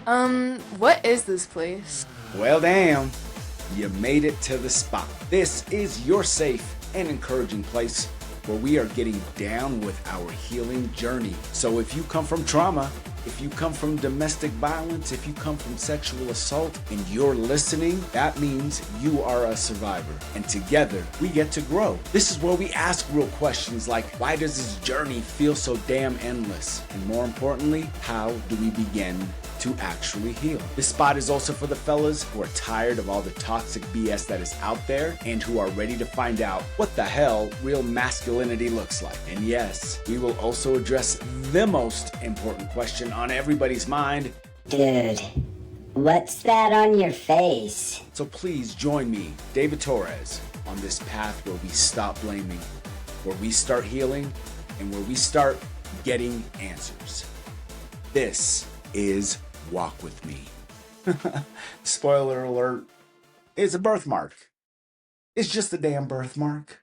What is this place? Well, damn, you made it to the spot. This is your safe and encouraging place where we are getting down with our healing journey. So if you come from trauma, if you come from domestic violence, if you come from sexual assault and you're listening, that means you are a survivor. And together we get to grow. This is where we ask real questions like, why does this journey feel so damn endless? And more importantly, how do we begin to actually heal? This spot is also for the fellas who are tired of all the toxic BS that is out there and who are ready to find out what the hell real masculinity looks like. And yes, we will also address the most important question on everybody's mind. Dude, what's that on your face? So please join me, David Torres, on this path where we stop blaming, where we start healing, and where we start getting answers. This is Walk With Me. Spoiler alert, it's a birthmark. It's just a damn birthmark.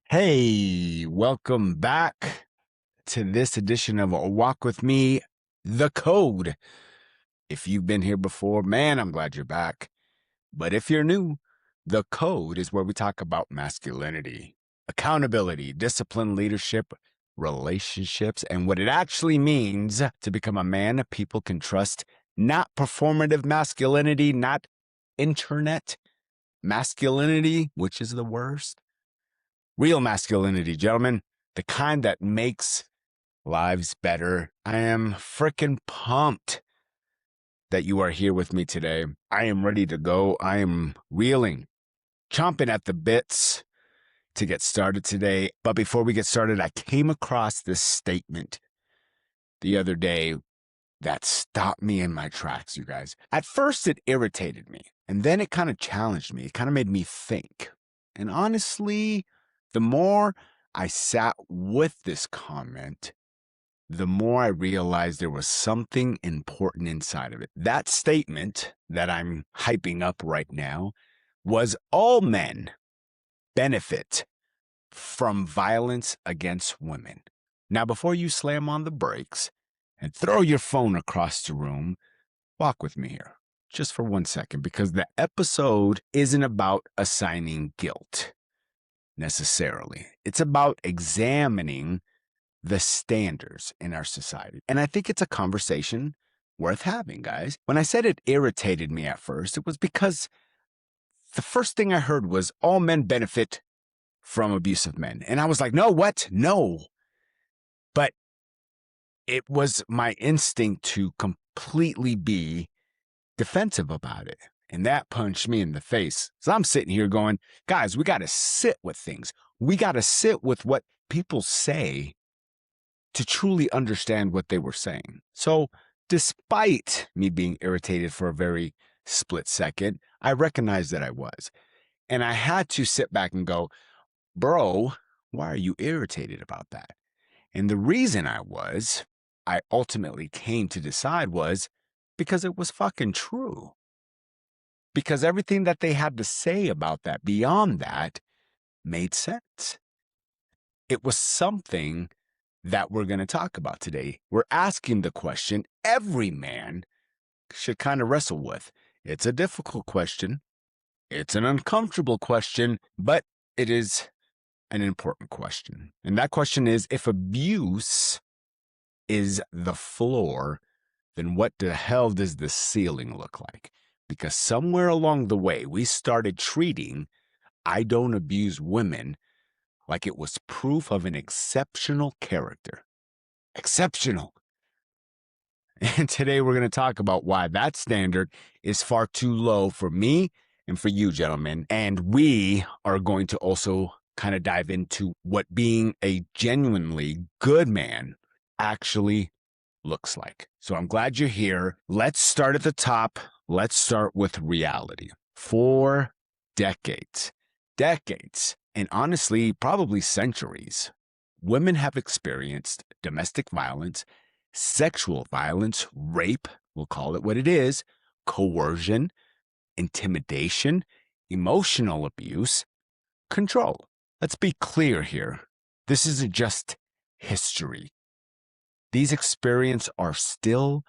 Hey, welcome back to this edition of Walk With Me, The Code. If you've been here before, man, I'm glad you're back. But if you're new, The Code is where we talk about masculinity, accountability, discipline, leadership, relationships, and what it actually means to become a man people can trust. Not performative masculinity, not internet masculinity, which is the worst. Real masculinity, gentlemen, the kind that makes lives better. I am freaking pumped that you are here with me today. I am ready to go. I am reeling, chomping at the bits to get started today. But before we get started, I came across this statement the other day that stopped me in my tracks, you guys. At first, it irritated me, and then it kind of challenged me. It kind of made me think. And honestly, the more I sat with this comment, the more I realized there was something important inside of it. That statement that I'm hyping up right now was all men benefit from violence against women. Now, before you slam on the brakes and throw your phone across the room, walk with me here just for 1 second, because the episode isn't about assigning guilt necessarily. It's about examining the standards in our society. And I think it's a conversation worth having, guys. When I said it irritated me at first, it was because the first thing I heard was all men benefit from abusive men. And I was like, no, what? No. But it was my instinct to completely be defensive about it. And that punched me in the face. So I'm sitting here going, guys, we got to sit with things. We got to sit with what people say to truly understand what they were saying. So despite me being irritated for a very split second, I recognized that I was. And I had to sit back and go, bro, why are you irritated about that? And the reason I ultimately came to decide was because it was fucking true. Because everything that they had to say about that, beyond that, made sense. It was something that we're going to talk about today. We're asking the question every man should kind of wrestle with. It's a difficult question. It's an uncomfortable question, but it is an important question. And that question is, if abuse is the floor, then what the hell does the ceiling look like? Because somewhere along the way, we started treating I don't abuse women like it was proof of an exceptional character. Exceptional. And today we're going to talk about why that standard is far too low for me and for you, gentlemen. And we are going to also kind of dive into what being a genuinely good man actually looks like. So I'm glad you're here. Let's start at the top. Let's start with reality. For decades, and honestly, probably centuries, women have experienced domestic violence, sexual violence, rape, we'll call it what it is, coercion, intimidation, emotional abuse, control. Let's be clear here. This isn't just history. These experiences are still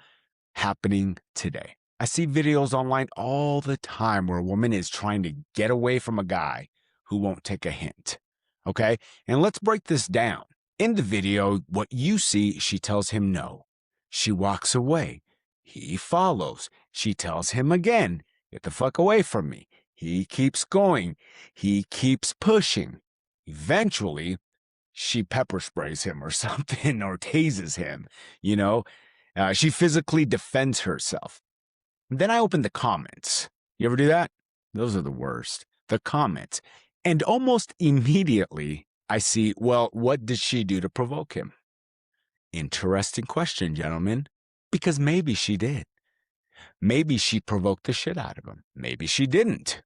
happening today. I see videos online all the time where a woman is trying to get away from a guy who won't take a hint. Okay? And let's break this down. In the video, what you see, she tells him no. She walks away. He follows. She tells him again, get the fuck away from me. He keeps going. He keeps pushing. Eventually, she pepper sprays him or something or tases him, you know? She physically defends herself. Then I open the comments. You ever do that? Those are the worst. The comments. And almost immediately, I see, well, what did she do to provoke him? Interesting question, gentlemen. Because maybe she did. Maybe she provoked the shit out of him. Maybe she didn't.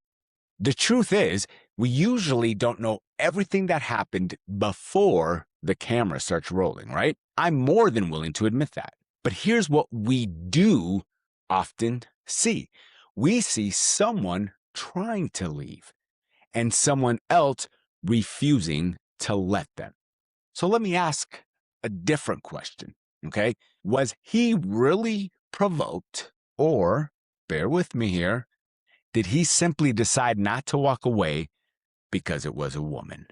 The truth is, we usually don't know everything that happened before the camera starts rolling, right? I'm more than willing to admit that. But here's what we do often see. We see someone trying to leave and someone else refusing to let them. So let me ask a different question, okay? Was he really provoked, or, bear with me here, did he simply decide not to walk away because it was a woman?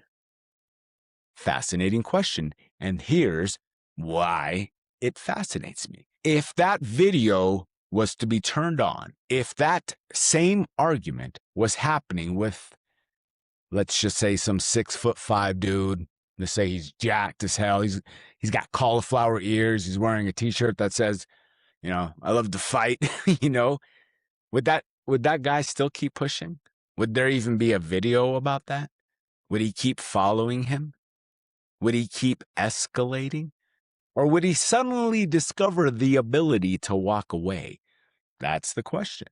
Fascinating question, and here's why it fascinates me. If that video was to be turned on, if that same argument was happening with, let's just say, some 6'5" dude, let's say he's jacked as hell, he's got cauliflower ears, he's wearing a t-shirt that says, I love to fight, would that guy still keep pushing? Would there even be a video about that? Would he keep following him? Would he keep escalating? Or would he suddenly discover the ability to walk away? That's the question.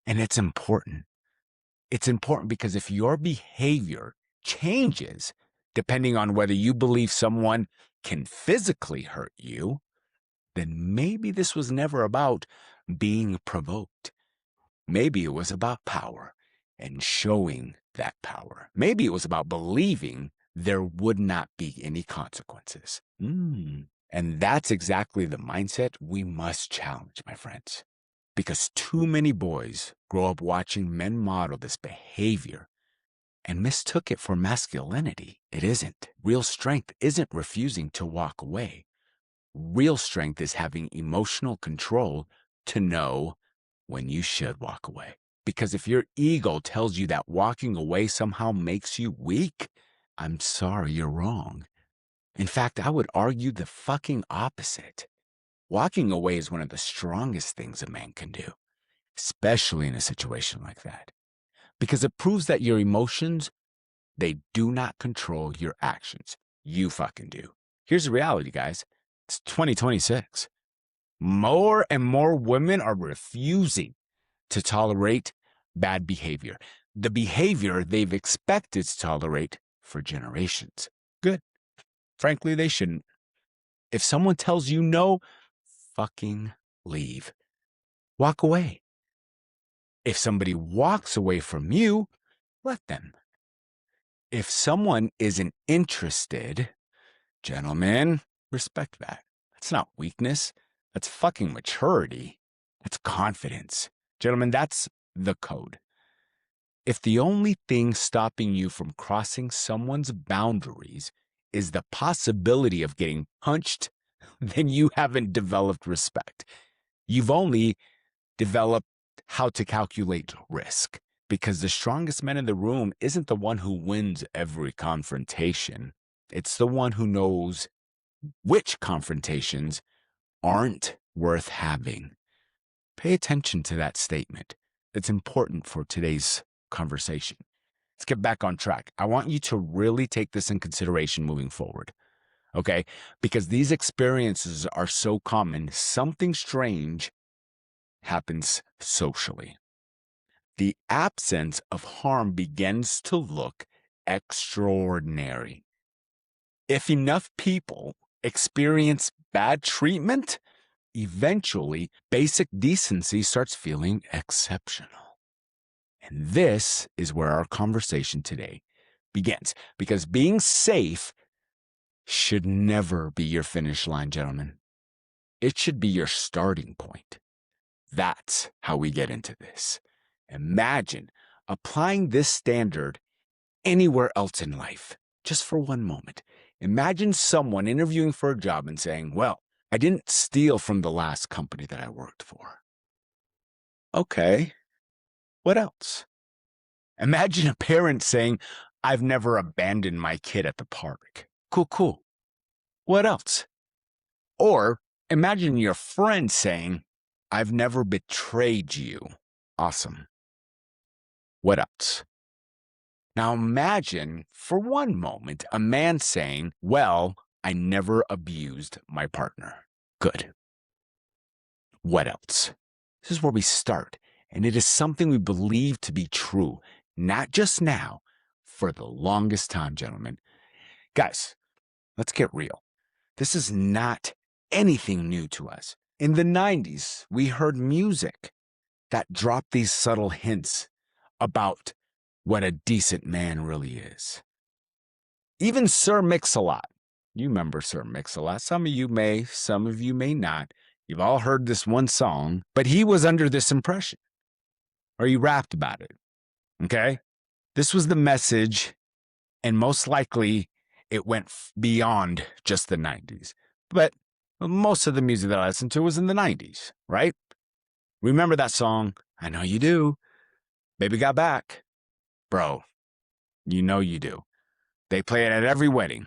And it's important. It's important because if your behavior changes depending on whether you believe someone can physically hurt you, then maybe this was never about being provoked. Maybe it was about power and showing that power. Maybe it was about believing there would not be any consequences. And that's exactly the mindset we must challenge, my friends. Because too many boys grow up watching men model this behavior and mistook it for masculinity. It isn't. Real strength isn't refusing to walk away. Real strength is having emotional control to know when you should walk away. Because if your ego tells you that walking away somehow makes you weak, I'm sorry, you're wrong. In fact, I would argue the fucking opposite. Walking away is one of the strongest things a man can do, especially in a situation like that. Because it proves that your emotions, they do not control your actions. You fucking do. Here's the reality, guys. It's 2026. More and more women are refusing to tolerate bad behavior. The behavior they've expected to tolerate for generations. Good. Frankly, they shouldn't. If someone tells you no, fucking leave. Walk away. If somebody walks away from you, let them. If someone isn't interested, gentlemen, respect that. That's not weakness. That's fucking maturity. That's confidence. Gentlemen, that's the code. If the only thing stopping you from crossing someone's boundaries is the possibility of getting punched, then you haven't developed respect. You've only developed how to calculate risk, because the strongest man in the room isn't the one who wins every confrontation. It's the one who knows which confrontations aren't worth having. Pay attention to that statement. It's important for today's conversation. Let's get back on track. I want you to really take this in consideration moving forward, okay? Because these experiences are so common, something strange happens socially. The absence of harm begins to look extraordinary. If enough people experience bad treatment, eventually basic decency starts feeling exceptional. And this is where our conversation today begins, because being safe should never be your finish line, gentlemen. It should be your starting point. That's how we get into this. Imagine applying this standard anywhere else in life, just for one moment. Imagine someone interviewing for a job and saying, well, I didn't steal from the last company that I worked for. Okay, what else? Imagine a parent saying, I've never abandoned my kid at the park. Cool, cool. What else? Or imagine your friend saying, I've never betrayed you. Awesome. What else? Now imagine for one moment a man saying, well, I never abused my partner. Good. What else? This is where we start, and it is something we believe to be true, not just now, for the longest time, gentlemen. Guys, let's get real. This is not anything new to us. In the 90s, we heard music that dropped these subtle hints about what a decent man really is. Even Sir Mix-a-Lot. You remember Sir Mix-a-Lot. Some of you may, some of you may not. You've all heard this one song, but he was under this impression, or he rapped about it. Okay? This was the message, and most likely it went beyond just the 90s. But most of the music that I listened to was in the 90s, right? Remember that song? I know you do. Baby Got Back. Bro, you know you do. They play it at every wedding,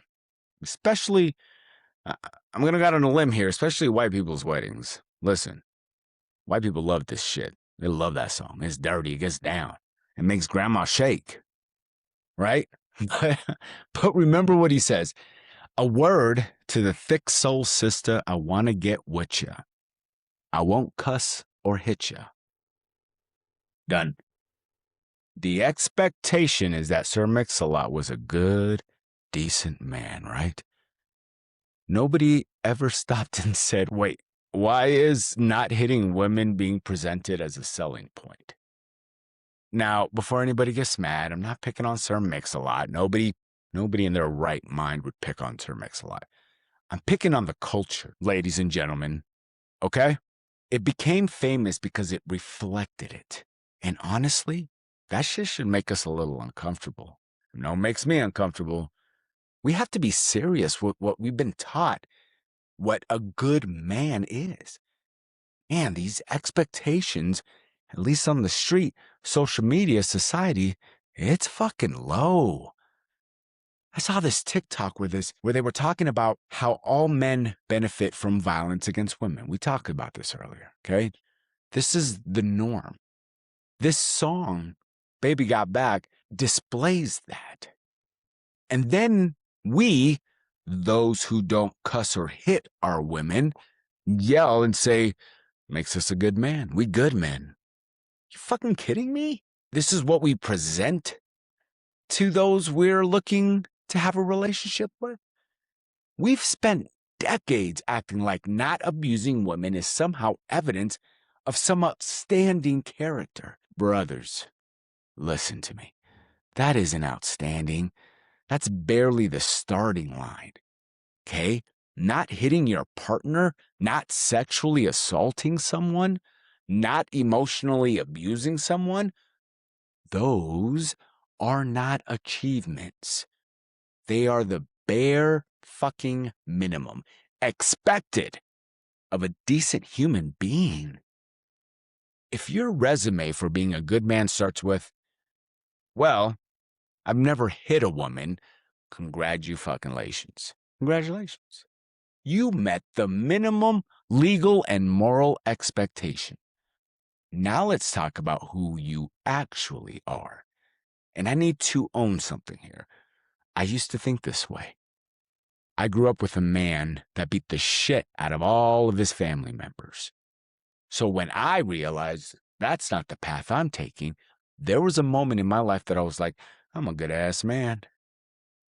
especially, I'm going to go out on a limb here, especially white people's weddings. Listen, white people love this shit. They love that song. It's dirty. It gets down. It makes grandma shake, right? But remember what he says. A word to the thick soul sister, I want to get with ya. I won't cuss or hit ya. Done. The expectation is that Sir Mix-a-Lot was a good, decent man, right? Nobody ever stopped and said, wait, why is not hitting women being presented as a selling point? Now, before anybody gets mad, I'm not picking on Sir Mix-a-Lot. Nobody in their right mind would pick on Sir Mix-a-Lot. I'm picking on the culture, ladies and gentlemen, okay? It became famous because it reflected it. And honestly, that shit should make us a little uncomfortable. No, it makes me uncomfortable. We have to be serious with what we've been taught, what a good man is. And these expectations, at least on the street, social media, society, it's fucking low. I saw this TikTok where they were talking about how all men benefit from violence against women. We talked about this earlier, okay? This is the norm. This song, Baby Got Back, displays that. And then we, those who don't cuss or hit our women, yell and say, makes us a good man. We good men. You fucking kidding me? This is what we present to those we're looking to have a relationship with? We've spent decades acting like not abusing women is somehow evidence of some outstanding character. Brothers, listen to me. That isn't outstanding. That's barely the starting line. Okay? Not hitting your partner, not sexually assaulting someone, not emotionally abusing someone, those are not achievements. They are the bare fucking minimum expected of a decent human being. If your resume for being a good man starts with, well, I've never hit a woman, congratulations. Congratulations. You met the minimum legal and moral expectation. Now let's talk about who you actually are. And I need to own something here. I used to think this way. I grew up with a man that beat the shit out of all of his family members. So when I realized that's not the path I'm taking, there was a moment in my life that I was like, I'm a good ass man.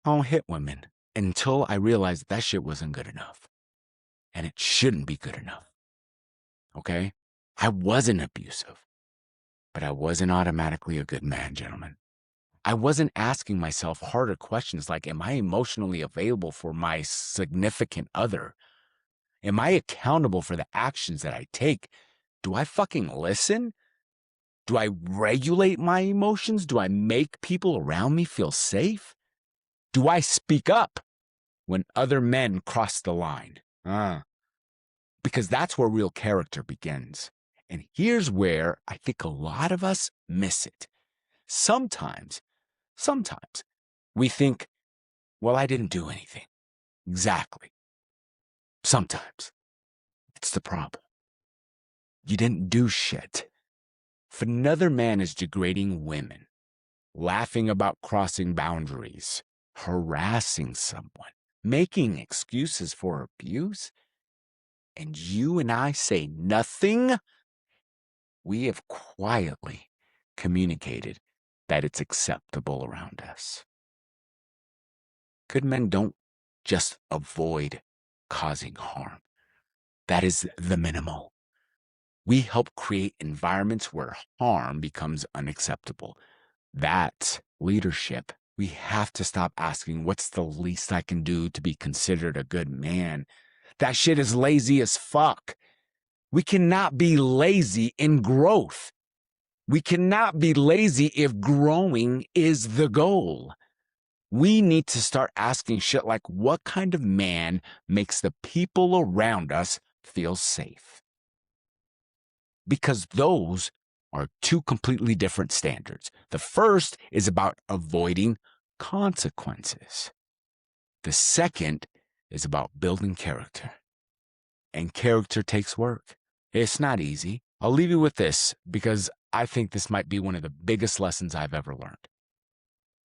I don't hit women. Until I realized that shit wasn't good enough. And it shouldn't be good enough. Okay? I wasn't abusive, but I wasn't automatically a good man, gentlemen. I wasn't asking myself harder questions like, am I emotionally available for my significant other? Am I accountable for the actions that I take? Do I fucking listen? Do I regulate my emotions? Do I make people around me feel safe? Do I speak up when other men cross the line? Because that's where real character begins. And here's where I think a lot of us miss it. Sometimes we think, well, I didn't do anything. Exactly. Sometimes it's the problem. You didn't do shit. If another man is degrading women, laughing about crossing boundaries, harassing someone, making excuses for abuse, and you and I say nothing, we have quietly communicated that it's acceptable around us. Good men don't just avoid causing harm. That is the minimal. We help create environments where harm becomes unacceptable. That's leadership. We have to stop asking, what's the least I can do to be considered a good man? That shit is lazy as fuck. We cannot be lazy in growth. We cannot be lazy if growing is the goal. We need to start asking shit like, what kind of man makes the people around us feel safe? Because those are two completely different standards. The first is about avoiding consequences. The second is about building character. And character takes work. It's not easy. I'll leave you with this because I think this might be one of the biggest lessons I've ever learned.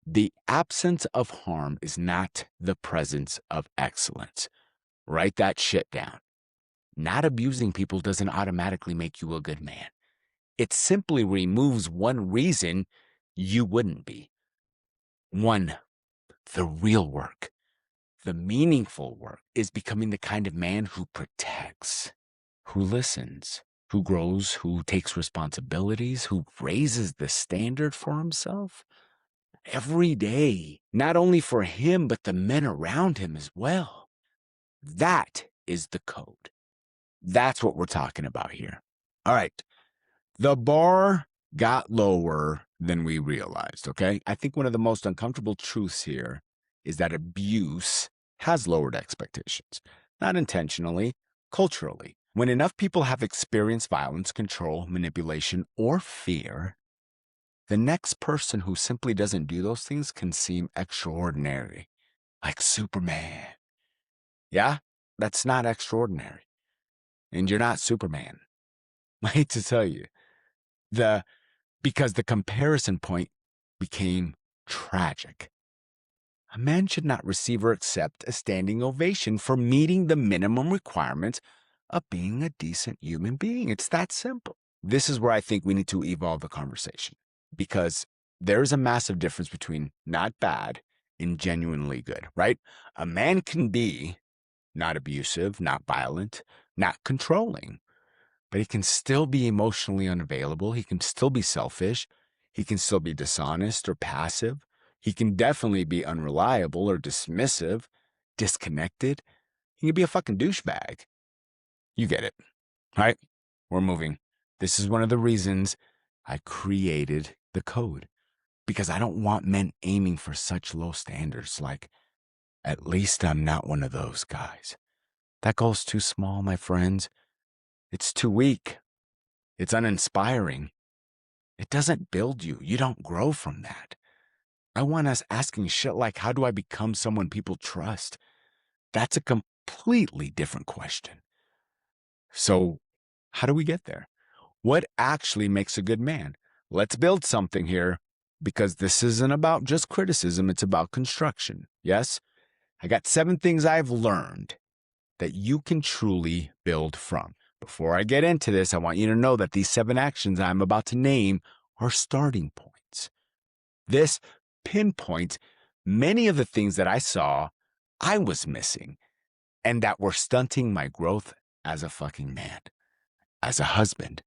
The absence of harm is not the presence of excellence. Write that shit down. Not abusing people doesn't automatically make you a good man. It simply removes one reason you wouldn't be. One, the real work, the meaningful work is becoming the kind of man who protects, who listens, who grows, who takes responsibilities, who raises the standard for himself every day, not only for him, but the men around him as well. That is the code. That's what we're talking about here. All right. The bar got lower than we realized, okay? I think one of the most uncomfortable truths here is that abuse has lowered expectations, not intentionally, culturally. When enough people have experienced violence, control, manipulation, or fear, the next person who simply doesn't do those things can seem extraordinary, like Superman. Yeah, that's not extraordinary. And you're not Superman. I hate to tell you. Because the comparison point became tragic. A man should not receive or accept a standing ovation for meeting the minimum requirements of being a decent human being. It's that simple. This is where I think we need to evolve the conversation because there's a massive difference between not bad and genuinely good, right? A man can be not abusive, not violent, not controlling, but he can still be emotionally unavailable. He can still be selfish. He can still be dishonest or passive. He can definitely be unreliable or dismissive, disconnected. He can be a fucking douchebag. You get it, right? We're moving. This is one of the reasons I created the code because I don't want men aiming for such low standards. Like, at least I'm not one of those guys. That goal's too small, my friends. It's too weak. It's uninspiring. It doesn't build you. You don't grow from that. I want us asking shit like, how do I become someone people trust? That's a completely different question. So, how do we get there? What actually makes a good man? Let's build something here because this isn't about just criticism, it's about construction. Yes? I got 7 things I've learned that you can truly build from. Before I get into this, I want you to know that these 7 actions I'm about to name are starting points. This pinpoints many of the things that I saw I was missing and that were stunting my growth as a fucking man, as a husband,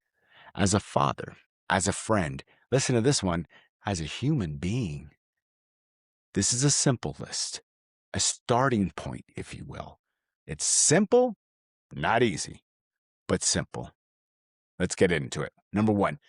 as a father, as a friend. Listen to this one, as a human being. This is a simple list, a starting point, if you will. It's simple, Not easy, but simple. Let's get into it. Number one,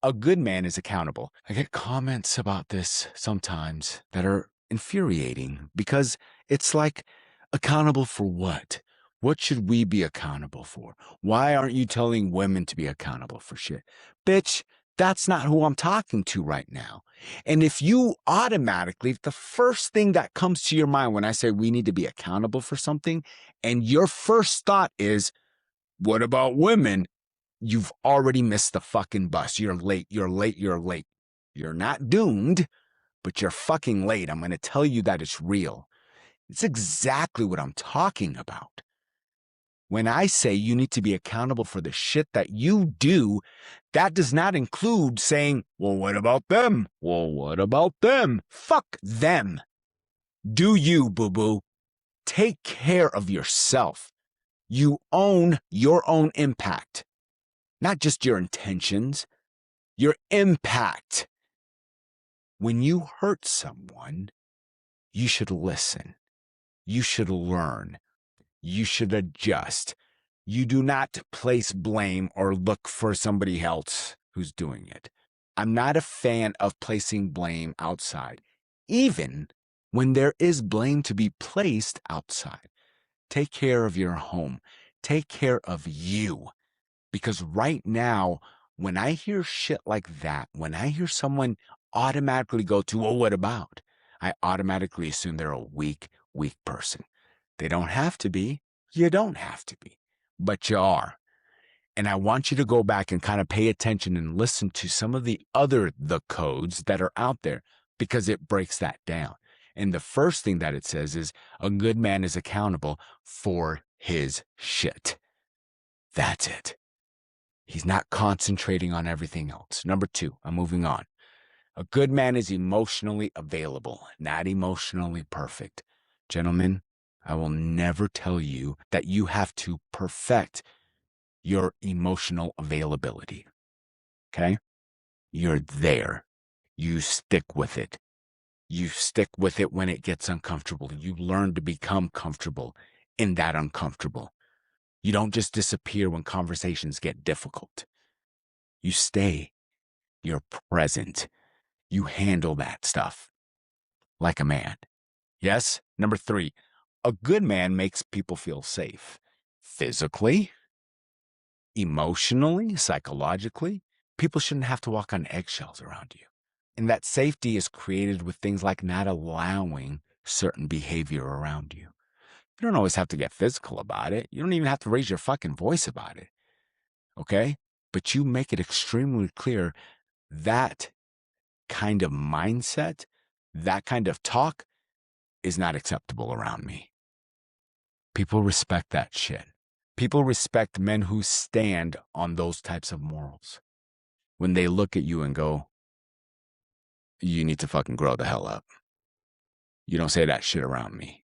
a good man is accountable. I get comments about this sometimes that are infuriating because it's like, accountable for what? What should we be accountable for? Why aren't you telling women to be accountable for shit? Bitch, that's not who I'm talking to right now. And if you automatically, if the first thing that comes to your mind when I say we need to be accountable for something, and your first thought is, what about women? You've already missed the fucking bus. You're late. You're late. You're late. You're not doomed, but you're fucking late. I'm going to tell you that it's real. It's exactly what I'm talking about. When I say you need to be accountable for the shit that you do, that does not include saying, well, what about them? Well, what about them? Fuck them. Do you, boo-boo. Take care of yourself. You own your own impact, not just your intentions, your impact. When you hurt someone, you should listen. You should learn. You should adjust. You do not place blame or look for somebody else who's doing it. I'm not a fan of placing blame outside, even when there is blame to be placed outside. Take care of your home. Take care of you. Because right now, when I hear shit like that, when I hear someone automatically go to, well, what about? I automatically assume they're a weak person. They don't have to be. You don't have to be. But you are. And I want you to go back and kind of pay attention and listen to some of the codes that are out there, because it breaks that down. And the first thing that it says is a good man is accountable for his shit. That's it. He's not concentrating on everything else. Number two, I'm moving on. A good man is emotionally available, not emotionally perfect. Gentlemen, I will never tell you that you have to perfect your emotional availability. Okay? You're there. You stick with it. You stick with it when it gets uncomfortable. You learn to become comfortable in that uncomfortable. You don't just disappear when conversations get difficult. You stay. You're present. You handle that stuff like a man. Yes? Number three, a good man makes people feel safe. Physically, emotionally, psychologically. People shouldn't have to walk on eggshells around you. And that safety is created with things like not allowing certain behavior around you. You don't always have to get physical about it. You don't even have to raise your fucking voice about it. Okay? But you make it extremely clear that kind of mindset, that kind of talk is not acceptable around me. People respect that shit. People respect men who stand on those types of morals. When they look at you and go, you need to fucking grow the hell up. You don't say that shit around me.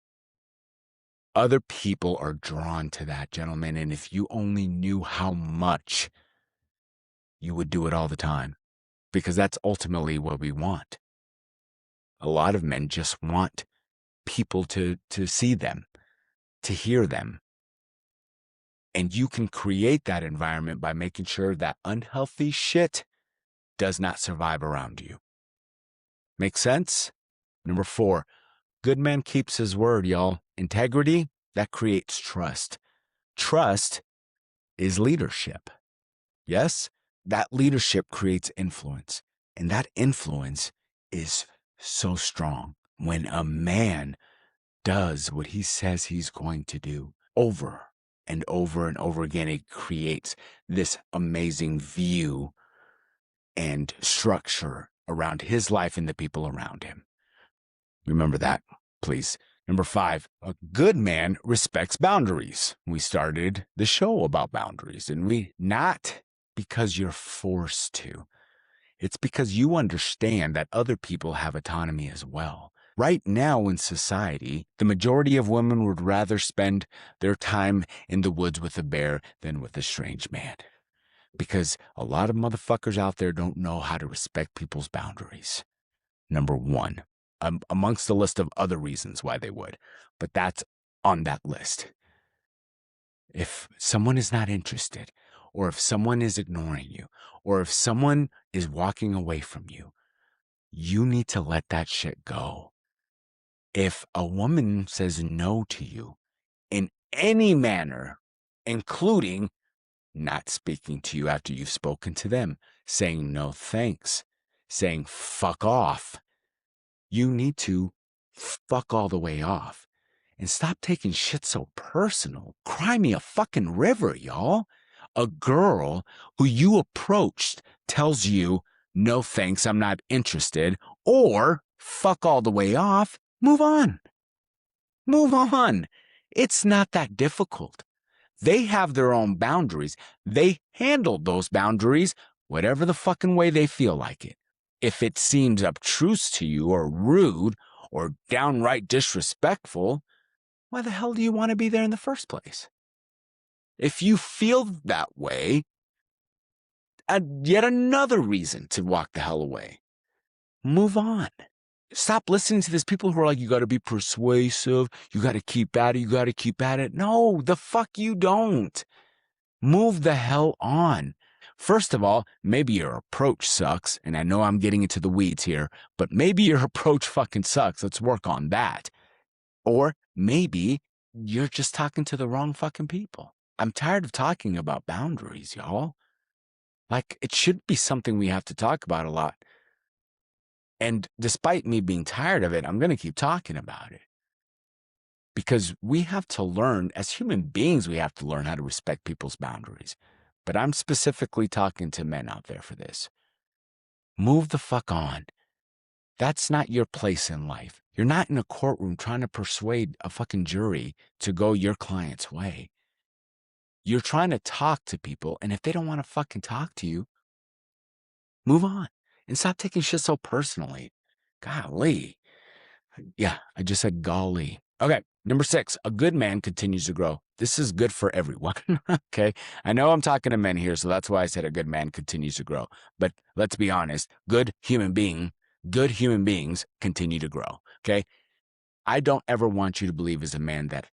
Other people are drawn to that, gentlemen, and if you only knew how much, you would do it all the time, because that's ultimately what we want. A lot of men just want people to see them, to hear them. And you can create that environment by making sure that unhealthy shit does not survive around you. Make sense? Number four, good man keeps his word, y'all. Integrity, that creates trust. Trust is leadership. Yes? That leadership creates influence. And that influence is so strong when a man does what he says he's going to do over and over and over again. It creates this amazing view and structure around his life and the people around him. Remember that, please. Number five, a good man respects boundaries. We started the show about boundaries, and not because you're forced to. It's because you understand that other people have autonomy as well. Right now in society, the majority of women would rather spend their time in the woods with a bear than with a strange man. Because a lot of motherfuckers out there don't know how to respect people's boundaries. Number one, amongst the list of other reasons why they would, but that's on that list. If someone is not interested, or if someone is ignoring you, or if someone is walking away from you, you need to let that shit go. If a woman says no to you in any manner, including not speaking to you after you've spoken to them, saying no thanks, saying fuck off, you need to fuck all the way off and stop taking shit so personal. Cry me a fucking river, y'all. A girl who you approached tells you, no thanks, I'm not interested, or fuck all the way off, move on. Move on. It's not that difficult. They have their own boundaries. They handled those boundaries whatever the fucking way they feel like it. If it seems obtruse to you or rude or downright disrespectful, why the hell do you want to be there in the first place? If you feel that way, yet another reason to walk the hell away. Move on. Stop listening to these people who are like, you got to be persuasive. You got to keep at it. You got to keep at it. No, the fuck you don't. Move the hell on. First of all, maybe your approach sucks. And I know I'm getting into the weeds here, but maybe your approach fucking sucks. Let's work on that. Or maybe you're just talking to the wrong fucking people. I'm tired of talking about boundaries, y'all. Like, it should be something we have to talk about a lot. And despite me being tired of it, I'm going to keep talking about it. Because we have to learn, as human beings, we have to learn how to respect people's boundaries. But I'm specifically talking to men out there for this. Move the fuck on. That's not your place in life. You're not in a courtroom trying to persuade a fucking jury to go your client's way. You're trying to talk to people, and if they don't want to fucking talk to you, move on. And stop taking shit so personally. Golly. Yeah, I just said golly. Okay, number 6, a good man continues to grow. This is good for everyone. Okay, I know I'm talking to men here, so that's why I said a good man continues to grow. But let's be honest, good human beings continue to grow. Okay, I don't ever want you to believe as a man that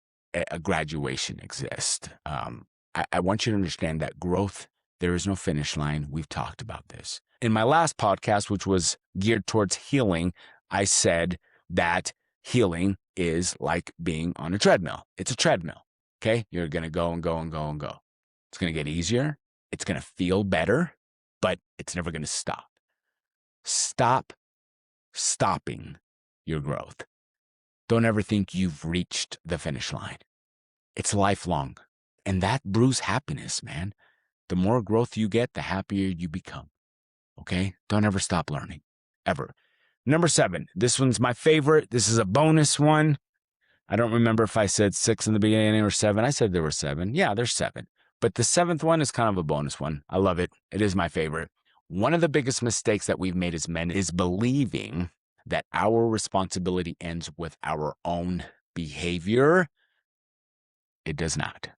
a graduation exists. I want you to understand that growth, there is no finish line. We've talked about this. In my last podcast, which was geared towards healing, I said that healing is like being on a treadmill. It's a treadmill. Okay. You're going to go and go and go and go. It's going to get easier. It's going to feel better, but it's never going to stop. Stop stopping your growth. Don't ever think you've reached the finish line. It's lifelong. And that brews happiness, man. The more growth you get, the happier you become. Okay? Don't ever stop learning. Ever. Number 7. This one's my favorite. This is a bonus one. I don't remember if I said 6 in the beginning or 7. I said there were 7. Yeah, there's 7. But the 7th one is kind of a bonus one. I love it. It is my favorite. One of the biggest mistakes that we've made as men is believing that our responsibility ends with our own behavior. It does not.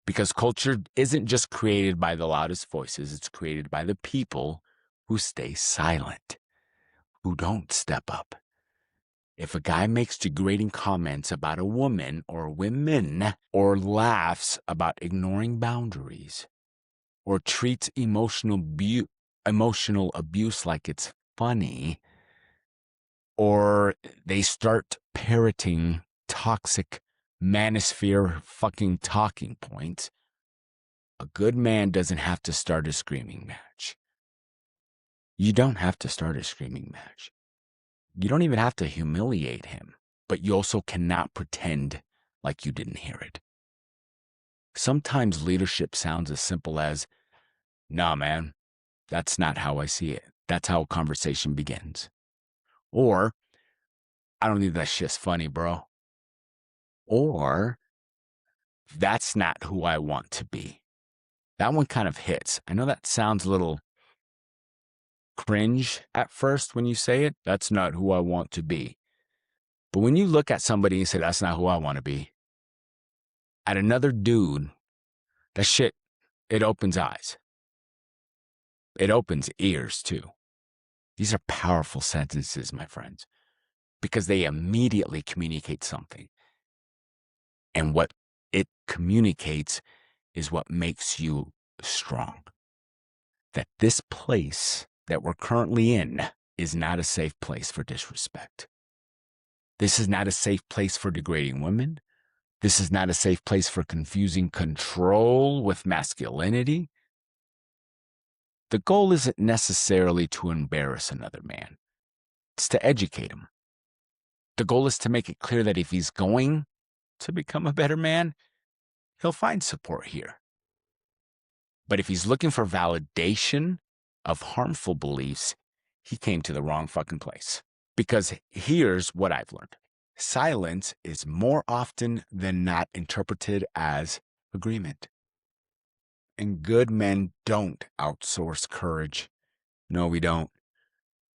Because culture isn't just created by the loudest voices, it's created by the people who stay silent, who don't step up. If a guy makes degrading comments about a woman or women, or laughs about ignoring boundaries, or treats emotional abuse like it's funny, or they start parroting toxic manosphere fucking talking points, a good man doesn't have to start a screaming match. You don't have to start a screaming match. You don't even have to humiliate him, but you also cannot pretend like you didn't hear it. Sometimes leadership sounds as simple as, nah, man, that's not how I see it. That's how a conversation begins. Or, I don't think that shit's funny, bro. Or, that's not who I want to be. That one kind of hits. I know that sounds a little cringe at first when you say it. That's not who I want to be. But when you look at somebody and say, that's not who I want to be, at another dude, that shit, it opens eyes. It opens ears too. These are powerful sentences, my friends, because they immediately communicate something. And what it communicates is what makes you strong. That this place that we're currently in is not a safe place for disrespect. This is not a safe place for degrading women. This is not a safe place for confusing control with masculinity. The goal isn't necessarily to embarrass another man. It's to educate him. The goal is to make it clear that if he's going to become a better man, he'll find support here. But if he's looking for validation of harmful beliefs, he came to the wrong fucking place. Because here's what I've learned. Silence is more often than not interpreted as agreement. And good men don't outsource courage. No, we don't.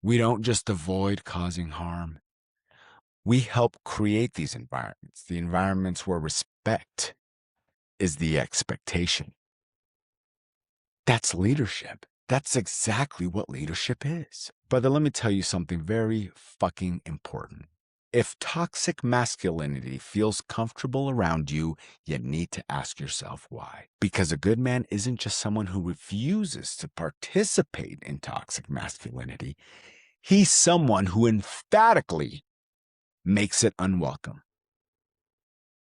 We don't just avoid causing harm. We help create these environments, the environments where respect is the expectation. That's leadership. That's exactly what leadership is. Brother, let me tell you something very fucking important. If toxic masculinity feels comfortable around you, you need to ask yourself why. Because a good man isn't just someone who refuses to participate in toxic masculinity. He's someone who emphatically makes it unwelcome.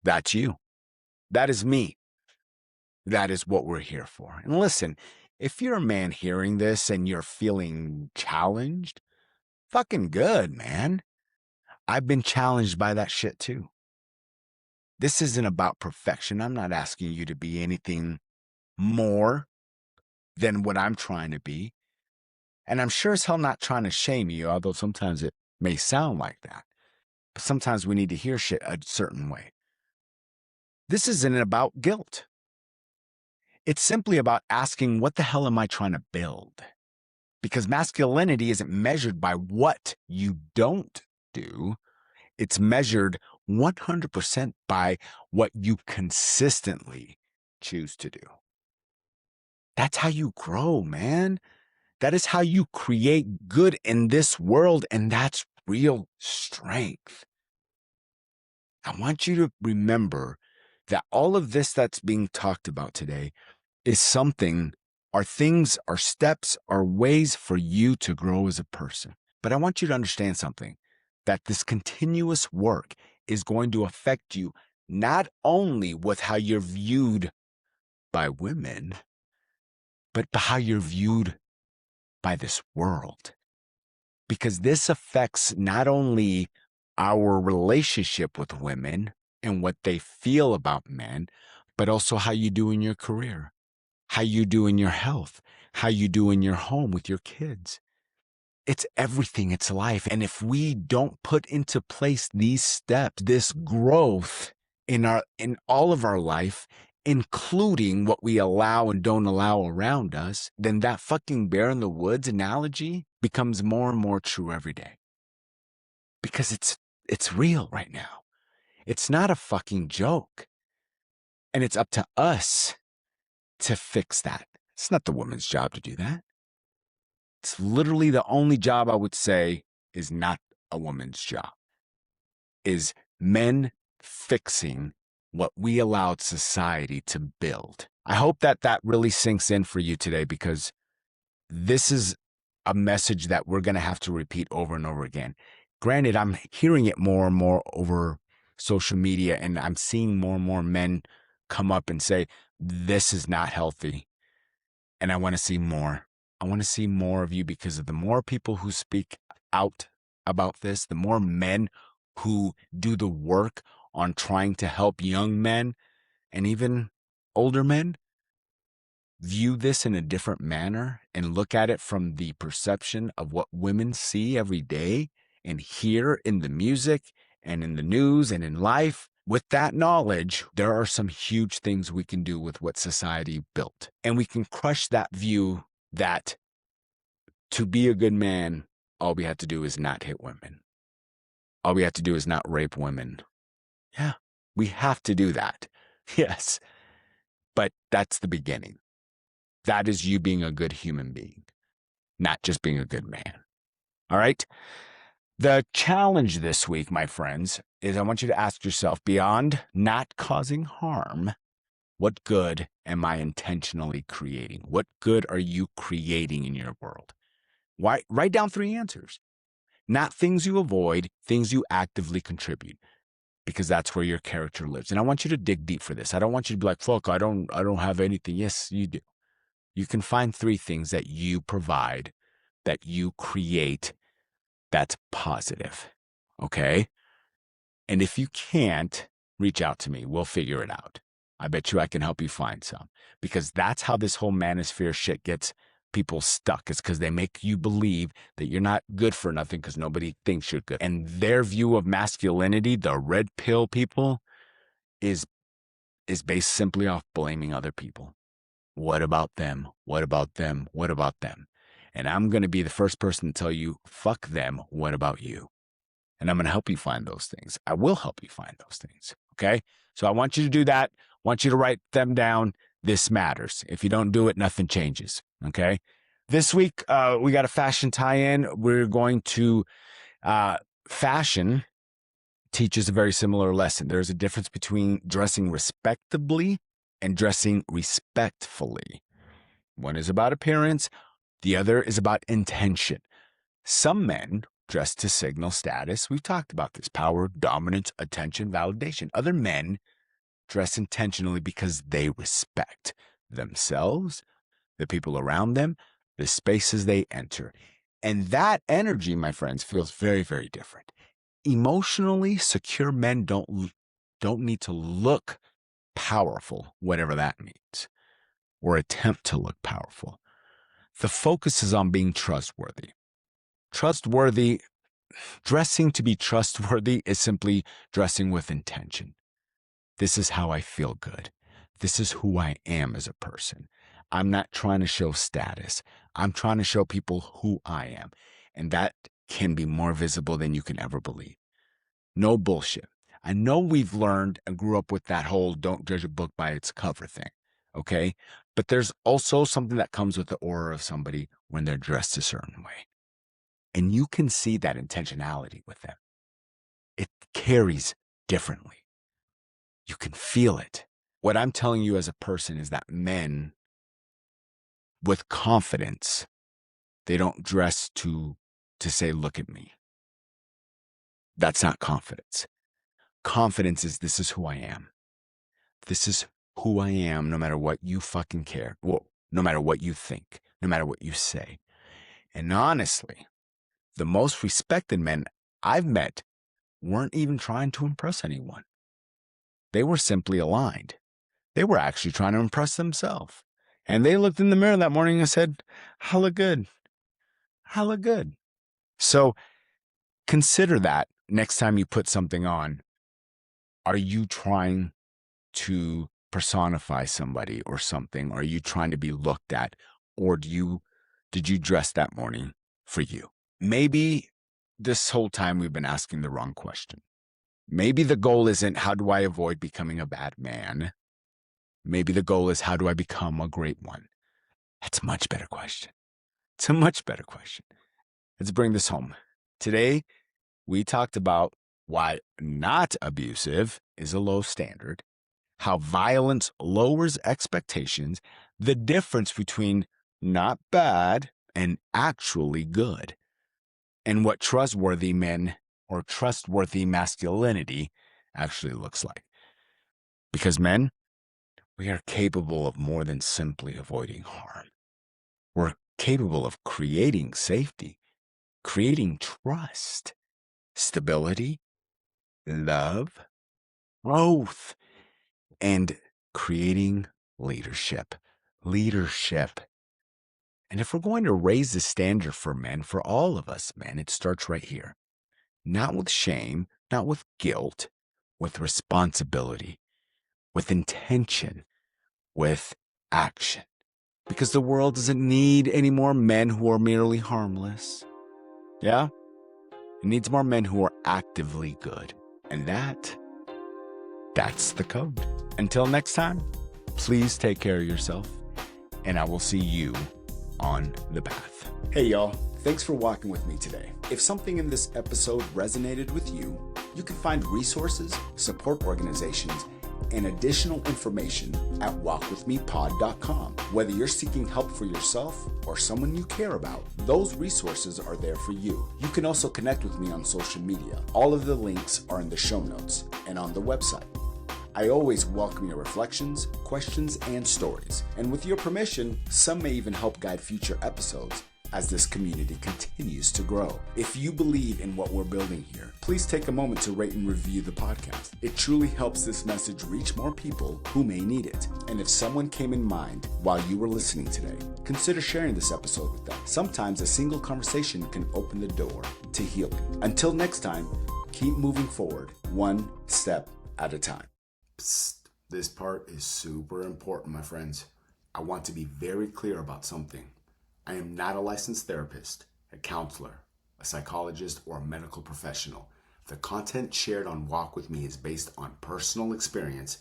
That's you. That is me. That is what we're here for. And listen, if you're a man hearing this and you're feeling challenged, fucking good, man. I've been challenged by that shit too. This isn't about perfection. I'm not asking you to be anything more than what I'm trying to be. And I'm sure as hell not trying to shame you, although sometimes it may sound like that. But sometimes we need to hear shit a certain way. This isn't about guilt. It's simply about asking, what the hell am I trying to build? Because masculinity isn't measured by what you don't do. It's measured 100% by what you consistently choose to do. That's how you grow, man. That is how you create good in this world, and that's real strength. I want you to remember that all of this that's being talked about today is something, are things, are steps, are ways for you to grow as a person. But I want you to understand something, that this continuous work is going to affect you not only with how you're viewed by women, but by how you're viewed by this world. Because this affects not only our relationship with women and what they feel about men, but also how you do in your career, how you do in your health, how you do in your home with your kids. It's everything. It's life. And if we don't put into place these steps, this growth in all of our life, including what we allow and don't allow around us, then that fucking bear in the woods analogy becomes more and more true every day. Because it's real right now. It's not a fucking joke. And it's up to us to fix that. It's not the woman's job to do that. It's literally the only job I would say is not a woman's job, is men fixing what we allowed society to build. I hope that that really sinks in for you today, because this is a message that we're going to have to repeat over and over again. Granted, I'm hearing it more and more over social media, and I'm seeing more and more men come up and say, this is not healthy. And I want to see more. I want to see more of you, because of the more people who speak out about this, the more men who do the work on trying to help young men and even older men view this in a different manner and look at it from the perception of what women see every day and hear in the music and in the news and in life. With that knowledge, there are some huge things we can do with what society built. And we can crush that view that to be a good man, all we have to do is not hit women. All we have to do is not rape women. Yeah, we have to do that. Yes. But that's the beginning. That is you being a good human being, not just being a good man. All right? The challenge this week, my friends, is I want you to ask yourself, beyond not causing harm, what good am I intentionally creating? What good are you creating in your world? Why? Write down 3 answers. Not things you avoid, things you actively contribute, because that's where your character lives. And I want you to dig deep for this. I don't want you to be like, fuck, I don't have anything. Yes, you do. You can find 3 things that you provide, that you create, that's positive. Okay? And if you can't, reach out to me. We'll figure it out. I bet you I can help you find some, because that's how this whole manosphere shit gets people stuck. It's because they make you believe that you're not good for nothing because nobody thinks you're good. And their view of masculinity, the red pill people, is based simply off blaming other people. What about them? What about them? What about them? And I'm going to be the first person to tell you, fuck them. What about you? And I'm going to help you find those things. I will help you find those things. Okay. So I want you to do that. I want you to write them down. This matters. If you don't do it, nothing changes. Okay. This week, we got a fashion tie-in. We're going to, fashion teaches a very similar lesson. There's a difference between dressing respectably and dressing respectfully. One is about appearance. The other is about intention. Some men dress to signal status. We've talked about this: power, dominance, attention, validation. Other men dress intentionally because they respect themselves, the people around them, the spaces they enter. And that energy, my friends, feels very, very different. Emotionally secure men don't need to look powerful, whatever that means, or attempt to look powerful. The focus is on being trustworthy. Trustworthy, dressing to be trustworthy is simply dressing with intention. This is how I feel good. This is who I am as a person. I'm not trying to show status. I'm trying to show people who I am. And that can be more visible than you can ever believe. No bullshit. I know we've learned and grew up with that whole don't judge a book by its cover thing. Okay. But there's also something that comes with the aura of somebody when they're dressed a certain way. And you can see that intentionality with them. It carries differently. You can feel it. What I'm telling you as a person is that men with confidence, they don't dress to say, look at me. That's not confidence. Confidence is, this is who I am. This is who I am, no matter what you fucking care. Well, no matter what you think, no matter what you say. And honestly, the most respected men I've met weren't even trying to impress anyone. They were simply aligned. They were actually trying to impress themselves. And they looked in the mirror that morning and said, I look good. I look good. So consider that next time you put something on. Are you trying to personify somebody or something? Are you trying to be looked at? Or did you dress that morning for you? Maybe this whole time we've been asking the wrong question. Maybe the goal isn't, how do I avoid becoming a bad man? Maybe the goal is, how do I become a great one? That's a much better question. It's a much better question. Let's bring this home. Today, we talked about why not abusive is a low standard, how violence lowers expectations, the difference between not bad and actually good, and what trustworthy men or trustworthy masculinity actually looks like. Because men, we are capable of more than simply avoiding harm. We're capable of creating safety, creating trust, stability, love, growth, and creating leadership. Leadership. And if we're going to raise the standard for men, for all of us men, it starts right here. Not with shame, not with guilt, with responsibility, with intention, with action. Because the world doesn't need any more men who are merely harmless. Yeah? It needs more men who are actively good. And that's the code. Until next time, please take care of yourself, and I will see you on the path. Hey y'all, thanks for walking with me today. If something in this episode resonated with you, You can find resources, support organizations, and additional information at walkwithmepod.com. Whether you're seeking help for yourself or someone you care about, those resources are there for you. You can also connect with me on social media. All of the links are in the show notes and on the website. I always welcome your reflections, questions, and stories. And with your permission, some may even help guide future episodes as this community continues to grow. If you believe in what we're building here, please take a moment to rate and review the podcast. It truly helps this message reach more people who may need it. And if someone came in mind while you were listening today, consider sharing this episode with them. Sometimes a single conversation can open the door to healing. Until next time, keep moving forward, one step at a time. Psst, this part is super important, my friends. I want to be very clear about something. I am not a licensed therapist, a counselor, a psychologist, or a medical professional. The content shared on Walk With Me is based on personal experience,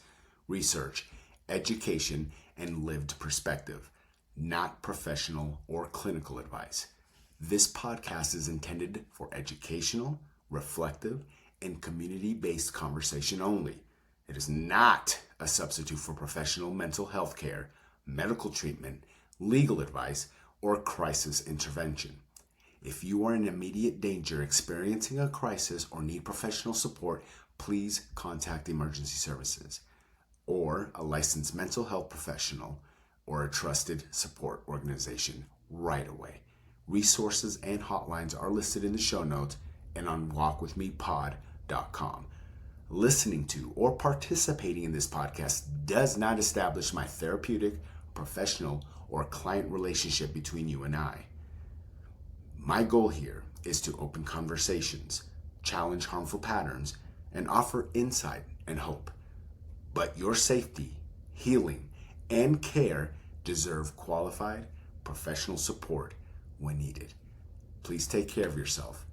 research, education, and lived perspective, not professional or clinical advice. This podcast is intended for educational, reflective, and community-based conversation only. It is not a substitute for professional mental health care, medical treatment, legal advice, or crisis intervention. If you are in immediate danger, experiencing a crisis, or need professional support, please contact emergency services or a licensed mental health professional or a trusted support organization right away. Resources and hotlines are listed in the show notes and on walkwithmepod.com. Listening to or participating in this podcast does not establish my therapeutic, professional, or client relationship between you and I. My goal here is to open conversations, challenge harmful patterns, and offer insight and hope. But your safety, healing, and care deserve qualified, professional support when needed. Please take care of yourself